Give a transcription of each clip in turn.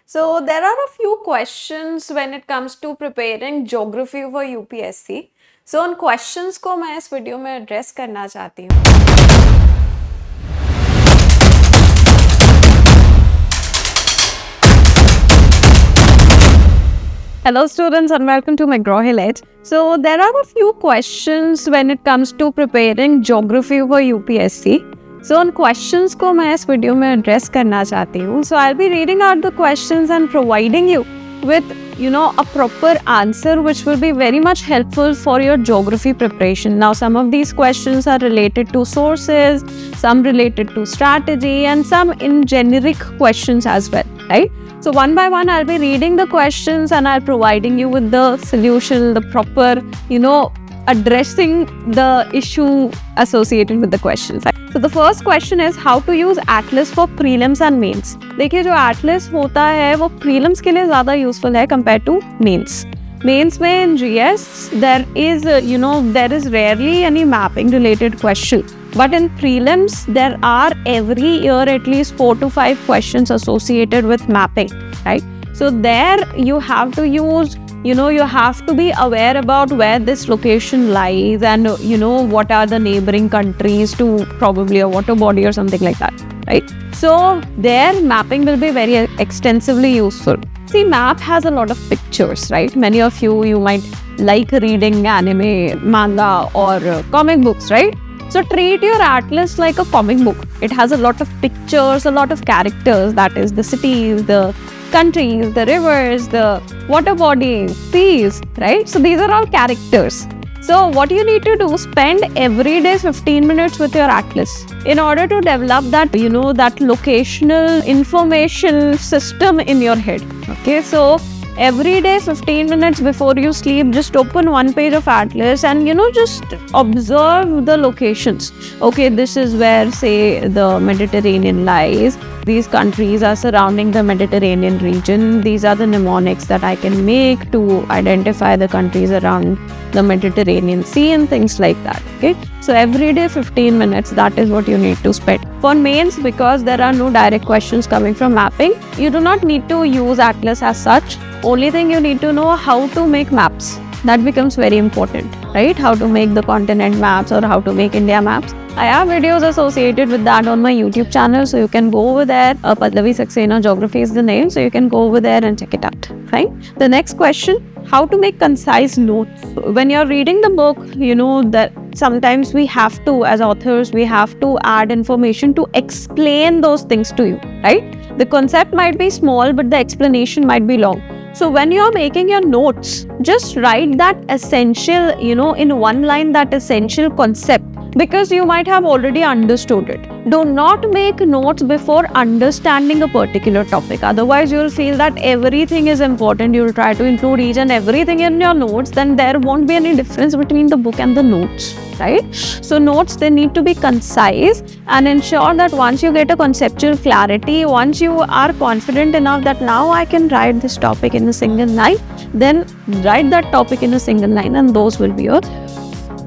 So there are a few questions when it comes to preparing geography for UPSC. So उन questions को मैं इस video में address करना चाहती हूँ. Hello students and welcome to McGraw-Hill Edge. So there are a few questions when it comes to preparing geography for UPSC. So उन questions को मैं इस वीडियो में address करना चाहती हूँ. So I'll be reading out the questions and providing you with a proper answer which will be very much helpful for your geography preparation. Now some of these questions are related to sources, some related to strategy and some in generic questions as well, right? So one by one I'll be reading the questions and I'll providing you with the solution, the proper, addressing the issue associated with the questions. So the first question is how to use Atlas for prelims and mains. देखिए जो Atlas होता है वो prelims के लिए ज़्यादा useful है compared to mains. Mains में in GS there is rarely any mapping related question. But in prelims there are every year at least 4 to 5 questions associated with mapping, right? So there you have to use you have to be aware about where this location lies and what are the neighboring countries to probably a water body or something like that, right? So there mapping will be very extensively useful. See, map has a lot of pictures, right? Many of you might like reading anime, manga or comic books, right? So treat your atlas like a comic book. It has a lot of pictures, a lot of characters, that is the cities, the countries, the rivers, the water bodies, seas, right? So these are all characters. So what you need to do, spend every day 15 minutes with your atlas in order to develop that, that locational information system in your head. Okay, so every day 15 minutes before you sleep, just open one page of atlas and just observe the locations. Okay, this is where say the Mediterranean lies. These countries are surrounding the Mediterranean region. These are the mnemonics that I can make to identify the countries around the Mediterranean Sea and things like that. Okay, so every day 15 minutes, that is what you need to spend. For mains, because there are no direct questions coming from mapping, you do not need to use atlas as such. Only thing you need to know how to make maps. That becomes very important, right? How to make the continent maps or how to make India maps. I have videos associated with that on my YouTube channel, so you can go over there. Pallavi Saxena Geography is the name, so you can go over there and check it out. Fine. The next question, how to make concise notes. When you're reading the book, that sometimes we have to, as authors, we have to add information to explain those things to you, right? The concept might be small, but the explanation might be long. So when you're making your notes, just write that essential, in one line, that essential concept, because you might have already understood it. Do not make notes before understanding a particular topic. Otherwise, you'll feel that everything is important. You'll try to include each and everything in your notes. Then there won't be any difference between the book and the notes, right? So notes, they need to be concise and ensure that once you get a conceptual clarity, once you are confident enough that now I can write this topic in a single line, then write that topic in a single line and those will be your.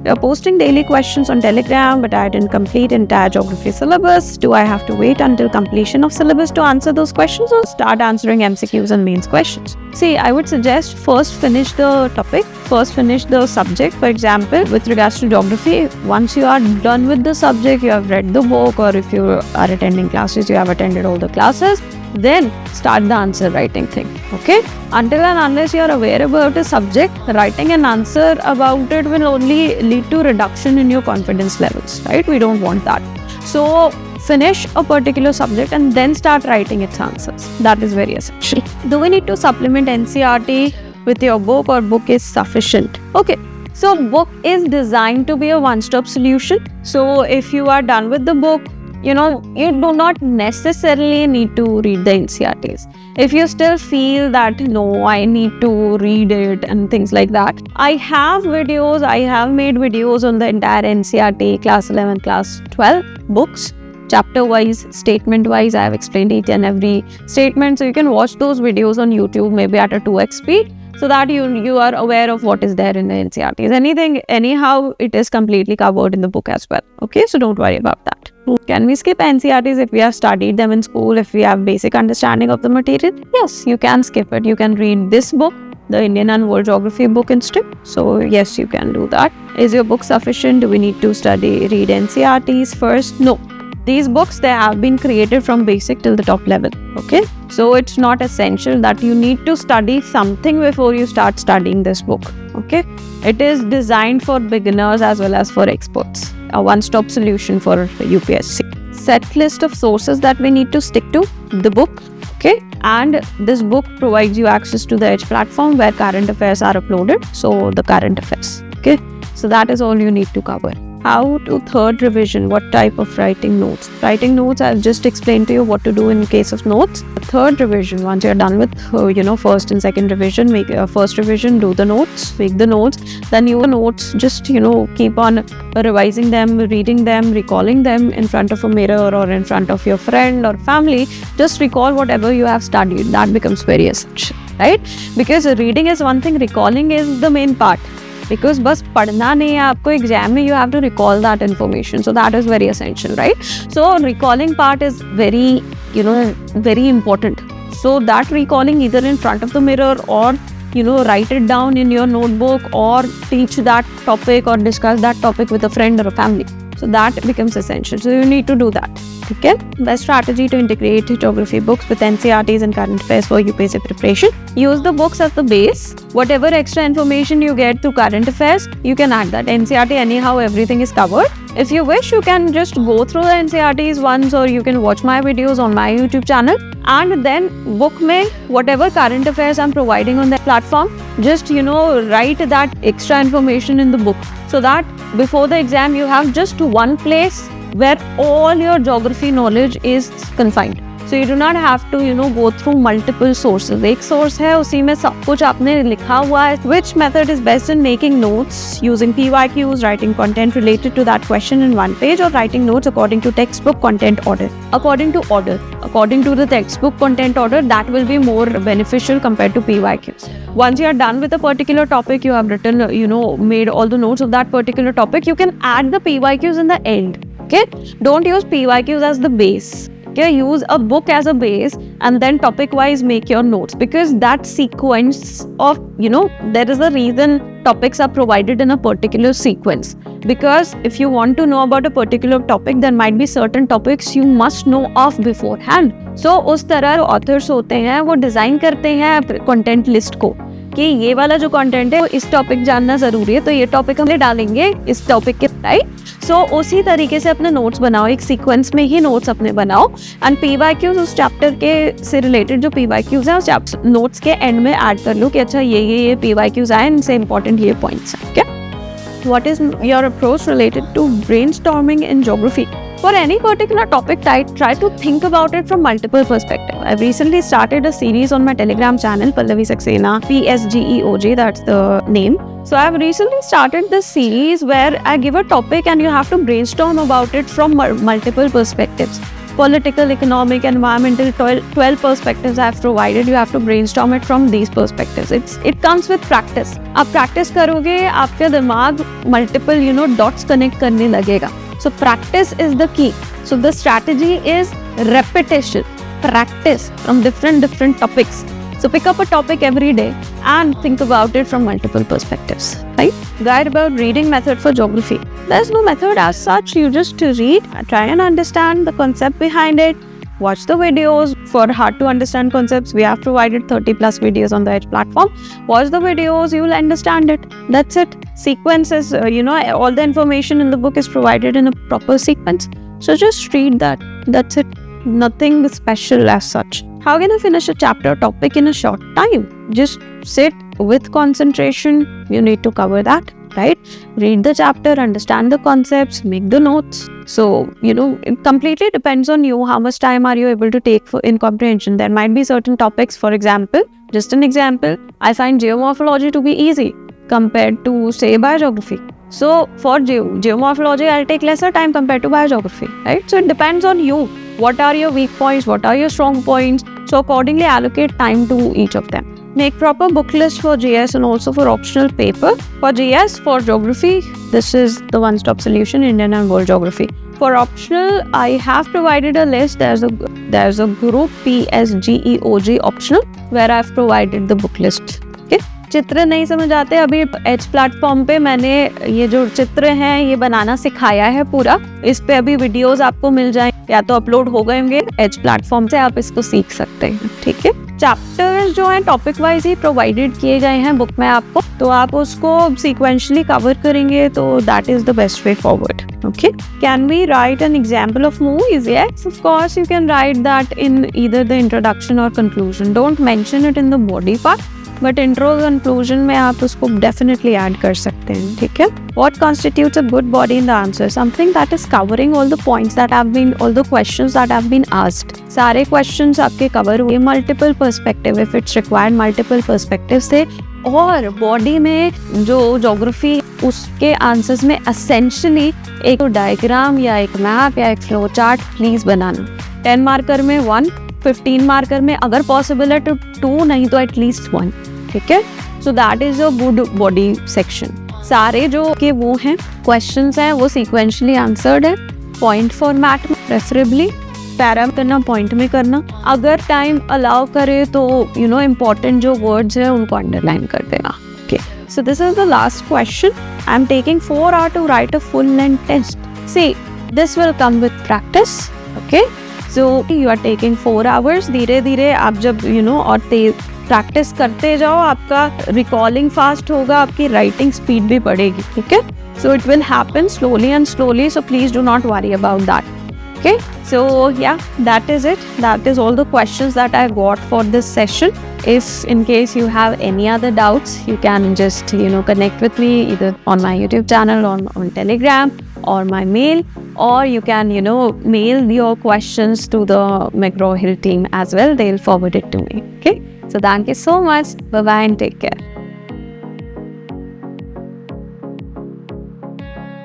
You're posting daily questions on Telegram, but I didn't complete entire geography syllabus. Do I have to wait until completion of syllabus to answer those questions or start answering MCQs and mains questions? See, I would suggest first finish the topic, first finish the subject. For example, with regards to geography, once you are done with the subject, you have read the book, or if you are attending classes, you have attended all the classes, then start the answer writing thing. Okay, until and unless you are aware about a subject, writing an answer about it will only lead to reduction in your confidence levels, right? We don't want that. So finish a particular subject and then start writing its answers. That is very essential. Do we need to supplement NCERT with your book, or book is sufficient? Okay, so book is designed to be a one-stop solution. So if you are done with the book, you do not necessarily need to read the NCERTs. If you still feel that, no, I need to read it and things like that, I have made videos on the entire NCERT class 11, class 12 books, chapter wise, statement wise. I have explained each and every statement. So you can watch those videos on YouTube, maybe at a 2x speed, so that you are aware of what is there in the NCERTs. Anyhow, it is completely covered in the book as well. Okay, so don't worry about that. Can we skip NCERTs if we have studied them in school, if we have basic understanding of the material? Yes, you can skip it. You can read this book, the Indian and World Geography book instead. So yes, you can do that. Is your book sufficient? Do we need to read NCERTs first? No. These books, they have been created from basic till the top level. Okay. So it's not essential that you need to study something before you start studying this book. Okay. It is designed for beginners as well as for experts. A one-stop solution for UPSC. Set list of sources that we need to stick to, the book. Okay, and this book provides you access to the Edge platform where current affairs are uploaded. So the current affairs. Okay, so that is all you need to cover. How to third revision? What type of writing notes? Writing notes, I've just explained to you what to do in case of notes. Third revision, once you're done with first and second revision, make first revision, do the notes, make the notes. Then you notes, just keep on revising them, reading them, recalling them in front of a mirror or in front of your friend or family. Just recall whatever you have studied. That becomes very essential, right? Because reading is one thing, recalling is the main part. Because बस पढ़ना नहीं है आपको exam में, you have to recall that information. So that is very essential, right? So recalling part is very, very important. So that recalling either in front of the mirror or, write it down in your notebook or teach that topic or discuss that topic with a friend or a family. So that becomes essential. So you need to do that. Okay. Best strategy to integrate geography books with NCERTs and current affairs for UPSC preparation. Use the books as the base. Whatever extra information you get through current affairs, you can add that. NCERT anyhow, everything is covered. If you wish, you can just go through the NCERTs once, or you can watch my videos on my YouTube channel. And then book mein, whatever current affairs I'm providing on that platform, just write that extra information in the book, so that before the exam you have just one place where all your geography knowledge is confined. So you do not have to go through multiple sources. एक source है, उसी में सब कुछ आपने लिखा हुआ है. Which method is best in making notes? Using PYQs, writing content related to that question in one page, or writing notes according to textbook content order? According to the textbook content order, that will be more beneficial compared to PYQs. Once you are done with a particular topic, you have written, made all the notes of that particular topic, you can add the PYQs in the end. Okay, don't use PYQs as the base. Okay, use a book as a base and then topic wise make your notes, because that sequence of, there is a reason topics are provided in a particular sequence. Because if you want to know about a particular topic, there might be certain topics you must know of beforehand. So उस तरह authors होते हैं, वो design करते हैं content list को, कि ये वाला जो कंटेंट है वो इस टॉपिक जानना जरूरी है, तो ये टॉपिक हम डालेंगे इस टॉपिक के, राइट? सो उसी तरीके से अपने नोट्स बनाओ, एक सीक्वेंस में ही नोट्स अपने बनाओ. एंड पीवाईक्यूज उस चैप्टर के से रिलेटेड जो पीवाईक्यूज हैं उस नोट्स के एंड में ऐड कर लो कि अच्छा ये पीवाईक्यूज आए, इनसे इंपॉर्टेंट ये पॉइंट्स हैं. क्या What is your approach related to brainstorming in geography? For any particular topic, try to think about it from multiple perspectives. I've recently started a series on my Telegram channel, Pallavi Saxena, PSGEOJ, that's the name. So I've recently started this series where I give a topic and you have to brainstorm about it from multiple perspectives. Political, economic, environmental, 12 perspectives I have provided. You have to brainstorm it from these perspectives. It comes with practice. आप practice करोगे, आपका दिमाग multiple dots connect करने लगेगा. So practice is the key. So the strategy is repetition, practice from different topics. So pick up a topic every day and think about it from multiple perspectives, right? Guide about reading method for geography. There's no method as such. You just read, try and understand the concept behind it. Watch the videos. For hard to understand concepts, we have provided 30 plus videos on the Edge platform. Watch the videos, you will understand it. That's it. Sequences, all the information in the book is provided in a proper sequence. So just read that. That's it. Nothing special as such. How can I finish a chapter topic in a short time? Just sit with concentration. You need to cover that, right? Read the chapter, understand the concepts, make the notes. So, it completely depends on you. How much time are you able to take in comprehension? There might be certain topics, for example, just an example, I find geomorphology to be easy compared to, say, biogeography. So, for geomorphology, I'll take lesser time compared to biogeography, right? So, it depends on you. What are your weak points? What are your strong points? So, accordingly, allocate time to each of them. Make proper book list for GS and also for optional paper. For GS, for geography, this is the one-stop solution, Indian and World Geography. For optional, I have provided a list. There's a group PSGEOG optional where I've provided the book list. Okay. चित्र नहीं समझ आते, अभी as platform पे मैंने ये जो चित्र हैं ये बनाना सिखाया है पूरा. इस पे अभी वीडियोस आपको मिल जाए या तो अपलोड हो गए होंगे एज प्लेटफॉर्म से, आप इसको सीख सकते हैं. ठीक है. चैप्टर्स जो हैं टॉपिक वाइज ही प्रोवाइडेड किए गए हैं बुक में आपको, तो आप उसको सीक्वेंशली कवर करेंगे तो that is the best way forward. Okay, can we write an example of movies? Yes, of course you can write that in either the introduction or conclusion. Don't mention it in the body part, but intro conclusion में आप उसको definitely add कर सकते हैं. ठीक है. What constitutes a good body in the answer? Something that is covering all the points that have been, all the questions that have been asked. सारे questions आपके cover हुए. Multiple perspective, if it's required, multiple perspectives से. और body में जो geography उसके answers में essentially एक डायग्राम या एक मैप या एक flow chart please banana. 10 marker में 1, 15 मार्कर में अगर पॉसिबल है तो 2, नहीं तो एटलीस्ट 1. ठीक है. So that is a good body section. सारे जो के वो हैं क्वेश्चंस हैं वो सीक्वेंशली आंसर्ड है, पॉइंट फॉर्मेट में प्रेफरेबली, पैरा करना, पॉइंट में करना. अगर टाइम अलाउ करे तो इम्पोर्टेंट जो वर्ड्स हैं उनको अंडरलाइन कर देना. Okay. So this is the last question. I am taking 4 hours to write a full length test. See this will come with practice. Okay. So you are taking 4 hours. धीरे धीरे आप जब और practice करते जाओ, आपका रिकॉलिंग फास्ट होगा, आपकी राइटिंग स्पीड भी बढ़ेगी. ठीक है. So it will happen slowly and slowly, so please do not worry about that. Okay, so yeah, that is it. That is all the questions that I got for this session. If in case you have any other doubts, you can just connect with me either on my YouTube channel or on Telegram or my mail, or you can mail your questions to the McGraw Hill team as well. They'll forward it to me. Okay, so thank you so much. Bye bye and take care.